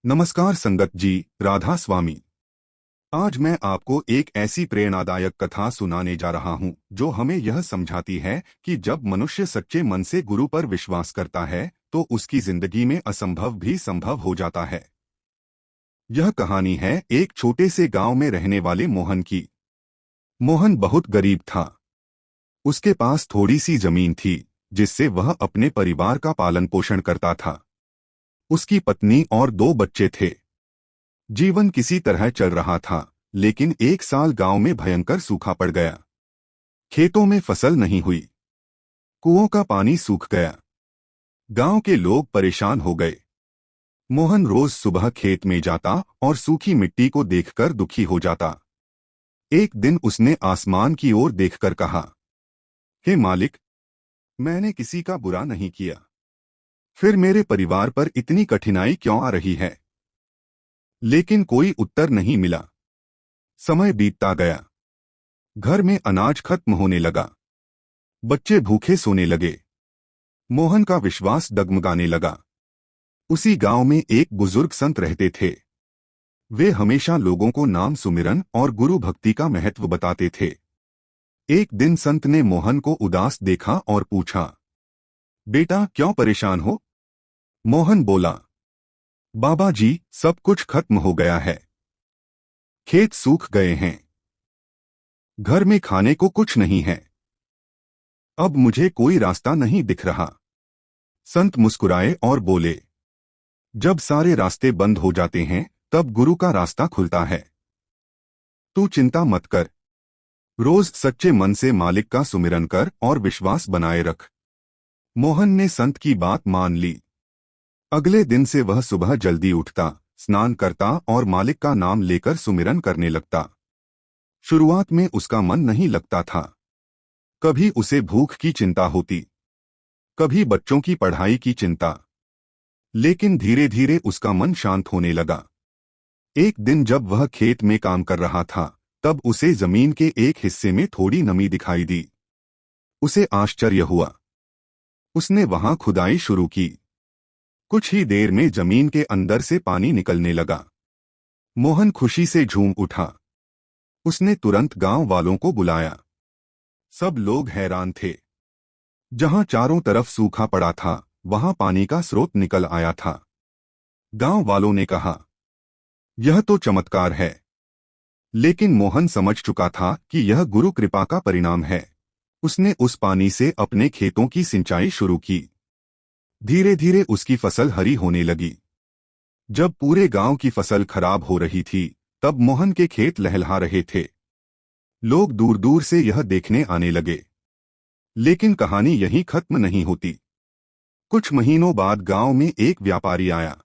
नमस्कार संगत जी, राधा स्वामी। आज मैं आपको एक ऐसी प्रेरणादायक कथा सुनाने जा रहा हूं जो हमें यह समझाती है कि जब मनुष्य सच्चे मन से गुरु पर विश्वास करता है तो उसकी जिंदगी में असंभव भी संभव हो जाता है। यह कहानी है एक छोटे से गांव में रहने वाले मोहन की। मोहन बहुत गरीब था। उसके पास थोड़ी सी जमीन थी जिससे वह अपने परिवार का पालन पोषण करता था। उसकी पत्नी और 2 बच्चे थे। जीवन किसी तरह चल रहा था, लेकिन एक साल गांव में भयंकर सूखा पड़ गया। खेतों में फसल नहीं हुई, कुओं का पानी सूख गया। गांव के लोग परेशान हो गए। मोहन रोज सुबह खेत में जाता और सूखी मिट्टी को देखकर दुखी हो जाता। एक दिन उसने आसमान की ओर देखकर कहा, हे मालिक, मैंने किसी का बुरा नहीं किया, फिर मेरे परिवार पर इतनी कठिनाई क्यों आ रही है? लेकिन कोई उत्तर नहीं मिला। समय बीतता गया। घर में अनाज खत्म होने लगा। बच्चे भूखे सोने लगे। मोहन का विश्वास डगमगाने लगा। उसी गांव में एक बुजुर्ग संत रहते थे। वे हमेशा लोगों को नाम सुमिरन और गुरु भक्ति का महत्व बताते थे। एक दिन संत ने मोहन को उदास देखा और पूछा, बेटा, क्यों परेशान हो? मोहन बोला, बाबा जी, सब कुछ खत्म हो गया है। खेत सूख गए हैं। घर में खाने को कुछ नहीं है। अब मुझे कोई रास्ता नहीं दिख रहा। संत मुस्कुराए और बोले, जब सारे रास्ते बंद हो जाते हैं तब गुरु का रास्ता खुलता है। तू चिंता मत कर। रोज सच्चे मन से मालिक का सुमिरन कर और विश्वास बनाए रख। मोहन ने संत की बात मान ली। अगले दिन से वह सुबह जल्दी उठता, स्नान करता और मालिक का नाम लेकर सुमिरन करने लगता। शुरुआत में उसका मन नहीं लगता था। कभी उसे भूख की चिंता होती, कभी बच्चों की पढ़ाई की चिंता। लेकिन धीरे धीरे उसका मन शांत होने लगा। एक दिन जब वह खेत में काम कर रहा था, तब उसे जमीन के एक हिस्से में थोड़ी नमी दिखाई दी। उसे आश्चर्य हुआ। उसने वहां खुदाई शुरू की। कुछ ही देर में जमीन के अंदर से पानी निकलने लगा। मोहन खुशी से झूम उठा। उसने तुरंत गांव वालों को बुलाया। सब लोग हैरान थे। जहां चारों तरफ सूखा पड़ा था, वहां पानी का स्रोत निकल आया था। गांव वालों ने कहा, यह तो चमत्कार है। लेकिन मोहन समझ चुका था कि यह गुरु कृपा का परिणाम है। उसने उस पानी से अपने खेतों की सिंचाई शुरू की। धीरे धीरे उसकी फसल हरी होने लगी। जब पूरे गांव की फसल खराब हो रही थी, तब मोहन के खेत लहलहा रहे थे। लोग दूर दूर से यह देखने आने लगे। लेकिन कहानी यहीं खत्म नहीं होती। कुछ महीनों बाद गांव में एक व्यापारी आया।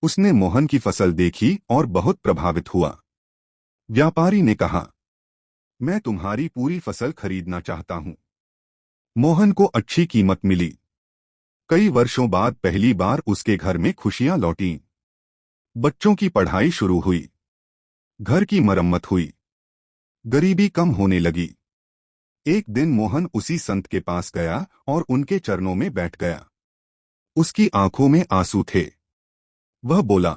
उसने मोहन की फसल देखी और बहुत प्रभावित हुआ। व्यापारी ने कहा, मैं तुम्हारी पूरी फसल खरीदना चाहता हूं। मोहन को अच्छी कीमत मिली। कई वर्षों बाद पहली बार उसके घर में खुशियां लौटीं। बच्चों की पढ़ाई शुरू हुई। घर की मरम्मत हुई। गरीबी कम होने लगी। एक दिन मोहन उसी संत के पास गया और उनके चरणों में बैठ गया। उसकी आंखों में आंसू थे। वह बोला,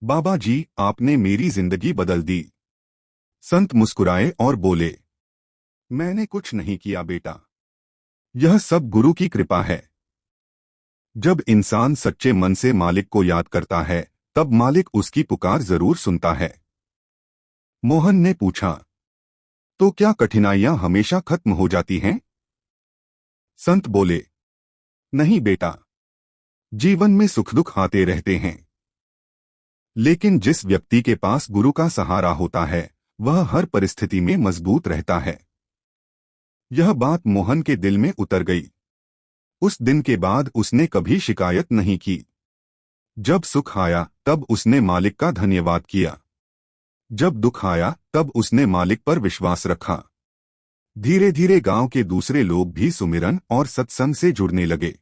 बाबा जी, आपने मेरी जिंदगी बदल दी। संत मुस्कुराए और बोले, मैंने कुछ नहीं किया बेटा, यह सब गुरु की कृपा है। जब इंसान सच्चे मन से मालिक को याद करता है, तब मालिक उसकी पुकार जरूर सुनता है। मोहन ने पूछा, तो क्या कठिनाइयां हमेशा खत्म हो जाती हैं? संत बोले, नहीं बेटा, जीवन में सुख दुख आते रहते हैं। लेकिन जिस व्यक्ति के पास गुरु का सहारा होता है, वह हर परिस्थिति में मजबूत रहता है। यह बात मोहन के दिल में उतर गई। उस दिन के बाद उसने कभी शिकायत नहीं की। जब सुख आया तब उसने मालिक का धन्यवाद किया। जब दुख आया तब उसने मालिक पर विश्वास रखा। धीरे धीरे गांव के दूसरे लोग भी सुमिरन और सत्संग से जुड़ने लगे।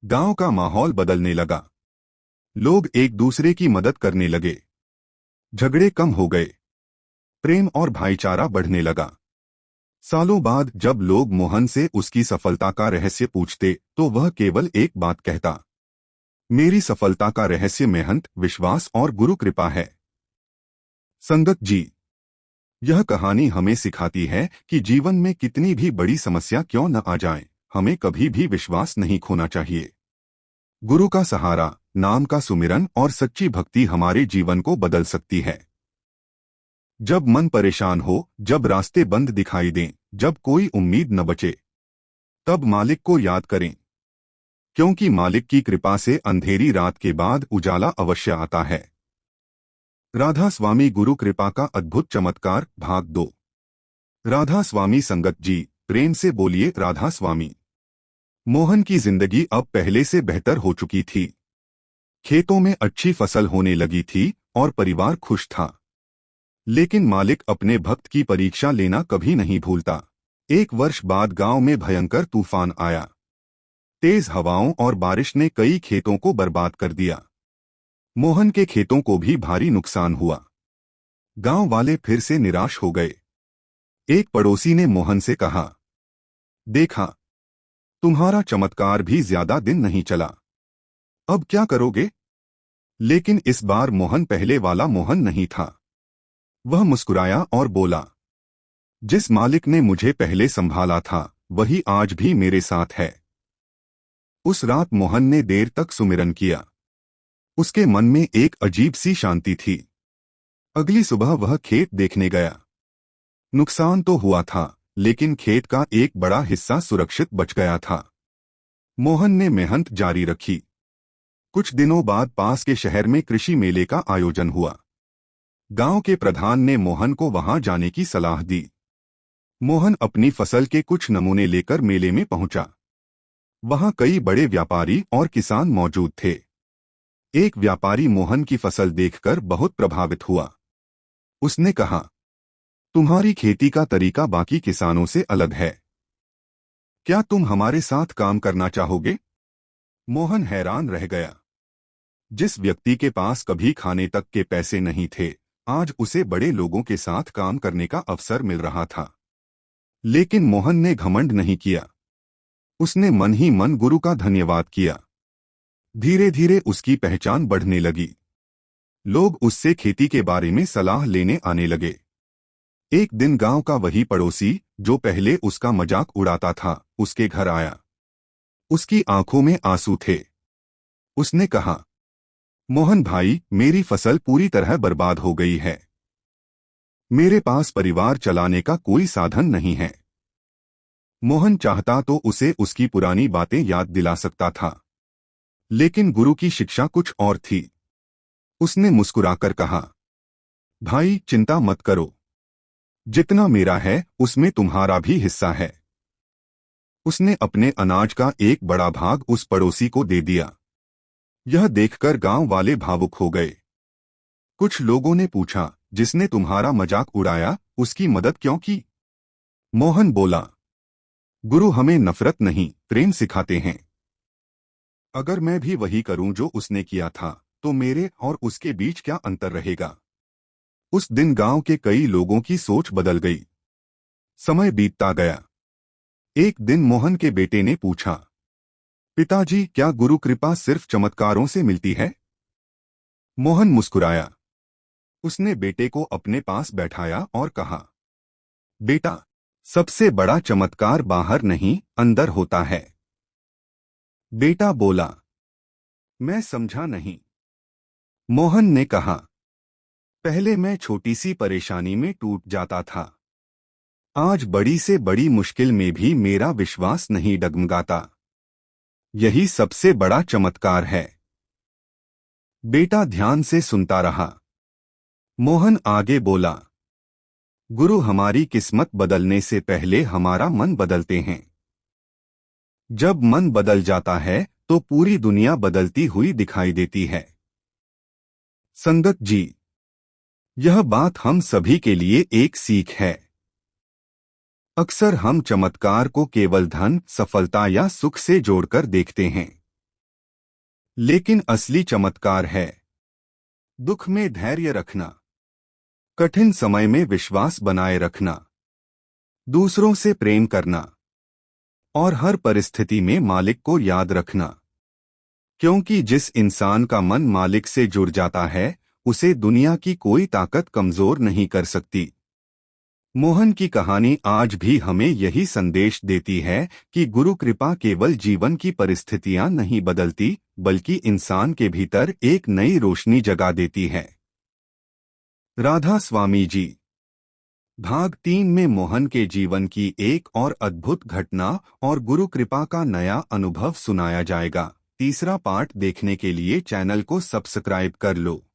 गांव का माहौल बदलने लगा। लोग एक दूसरे की मदद करने लगे। झगड़े कम हो गए। प्रेम और भाईचारा बढ़ने लगा। सालों बाद जब लोग मोहन से उसकी सफलता का रहस्य पूछते, तो वह केवल एक बात कहता, मेरी सफलता का रहस्य मेहनत, विश्वास और गुरु कृपा है। संगत जी, यह कहानी हमें सिखाती है कि जीवन में कितनी भी बड़ी समस्या क्यों न आ जाए, हमें कभी भी विश्वास नहीं खोना चाहिए। गुरु का सहारा, नाम का सुमिरन और सच्ची भक्ति हमारे जीवन को बदल सकती है। जब मन परेशान हो, जब रास्ते बंद दिखाई दें, जब कोई उम्मीद न बचे, तब मालिक को याद करें, क्योंकि मालिक की कृपा से अंधेरी रात के बाद उजाला अवश्य आता है। राधा स्वामी गुरु कृपा का अद्भुत चमत्कार, भाग 2। राधा स्वामी संगत जी, प्रेम से बोलिए राधा स्वामी। मोहन की जिंदगी अब पहले से बेहतर हो चुकी थी। खेतों में अच्छी फसल होने लगी थी और परिवार खुश था। लेकिन मालिक अपने भक्त की परीक्षा लेना कभी नहीं भूलता। 1 वर्ष बाद गांव में भयंकर तूफान आया। तेज हवाओं और बारिश ने कई खेतों को बर्बाद कर दिया। मोहन के खेतों को भी भारी नुकसान हुआ। गांव वाले फिर से निराश हो गए। एक पड़ोसी ने मोहन से कहा, देखा, तुम्हारा चमत्कार भी ज्यादा दिन नहीं चला, अब क्या करोगे? लेकिन इस बार मोहन पहले वाला मोहन नहीं था। वह मुस्कुराया और बोला, जिस मालिक ने मुझे पहले संभाला था वही आज भी मेरे साथ है। उस रात मोहन ने देर तक सुमिरन किया। उसके मन में एक अजीब सी शांति थी। अगली सुबह वह खेत देखने गया। नुकसान तो हुआ था, लेकिन खेत का एक बड़ा हिस्सा सुरक्षित बच गया था। मोहन ने मेहनत जारी रखी। कुछ दिनों बाद पास के शहर में कृषि मेले का आयोजन हुआ। गांव के प्रधान ने मोहन को वहां जाने की सलाह दी। मोहन अपनी फसल के कुछ नमूने लेकर मेले में पहुंचा। वहां कई बड़े व्यापारी और किसान मौजूद थे। एक व्यापारी मोहन की फसल देखकर बहुत प्रभावित हुआ। उसने कहा, तुम्हारी खेती का तरीका बाकी किसानों से अलग है। क्या तुम हमारे साथ काम करना चाहोगे? मोहन हैरान रह गया। जिस व्यक्ति के पास कभी खाने तक के पैसे नहीं थे, आज उसे बड़े लोगों के साथ काम करने का अवसर मिल रहा था। लेकिन मोहन ने घमंड नहीं किया। उसने मन ही मन गुरु का धन्यवाद किया। धीरे धीरे उसकी पहचान बढ़ने लगी। लोग उससे खेती के बारे में सलाह लेने आने लगे। एक दिन गांव का वही पड़ोसी जो पहले उसका मजाक उड़ाता था, उसके घर आया। उसकी आंखों में आंसू थे। उसने कहा, मोहन भाई, मेरी फसल पूरी तरह बर्बाद हो गई है। मेरे पास परिवार चलाने का कोई साधन नहीं है। मोहन चाहता तो उसे उसकी पुरानी बातें याद दिला सकता था, लेकिन गुरु की शिक्षा कुछ और थी। उसने मुस्कुराकर कहा, भाई चिंता मत करो, जितना मेरा है उसमें तुम्हारा भी हिस्सा है। उसने अपने अनाज का एक बड़ा भाग उस पड़ोसी को दे दिया। यह देखकर गांव वाले भावुक हो गए। कुछ लोगों ने पूछा, जिसने तुम्हारा मजाक उड़ाया उसकी मदद क्यों की? मोहन बोला, गुरु हमें नफरत नहीं, प्रेम सिखाते हैं। अगर मैं भी वही करूं जो उसने किया था, तो मेरे और उसके बीच क्या अंतर रहेगा? उस दिन गांव के कई लोगों की सोच बदल गई। समय बीतता गया। एक दिन मोहन के बेटे ने पूछा, पिताजी, क्या गुरु कृपा सिर्फ चमत्कारों से मिलती है? मोहन मुस्कुराया। उसने बेटे को अपने पास बैठाया और कहा, बेटा, सबसे बड़ा चमत्कार बाहर नहीं, अंदर होता है। बेटा बोला, मैं समझा नहीं। मोहन ने कहा, पहले मैं छोटी सी परेशानी में टूट जाता था, आज बड़ी से बड़ी मुश्किल में भी मेरा विश्वास नहीं डगमगाता। यही सबसे बड़ा चमत्कार है। बेटा ध्यान से सुनता रहा। मोहन आगे बोला, गुरु हमारी किस्मत बदलने से पहले हमारा मन बदलते हैं। जब मन बदल जाता है तो पूरी दुनिया बदलती हुई दिखाई देती है। संगत जी, यह बात हम सभी के लिए एक सीख है। अक्सर हम चमत्कार को केवल धन, सफलता या सुख से जोड़कर देखते हैं, लेकिन असली चमत्कार है दुख में धैर्य रखना, कठिन समय में विश्वास बनाए रखना, दूसरों से प्रेम करना और हर परिस्थिति में मालिक को याद रखना। क्योंकि जिस इंसान का मन मालिक से जुड़ जाता है उसे दुनिया की कोई ताकत कमजोर नहीं कर सकती। मोहन की कहानी आज भी हमें यही संदेश देती है कि गुरु कृपा केवल जीवन की परिस्थितियां नहीं बदलती, बल्कि इंसान के भीतर एक नई रोशनी जगा देती है। राधा स्वामी जी। भाग 3 में मोहन के जीवन की एक और अद्भुत घटना और गुरु कृपा का नया अनुभव सुनाया जाएगा। तीसरा पार्ट देखने के लिए चैनल को सब्सक्राइब कर लो।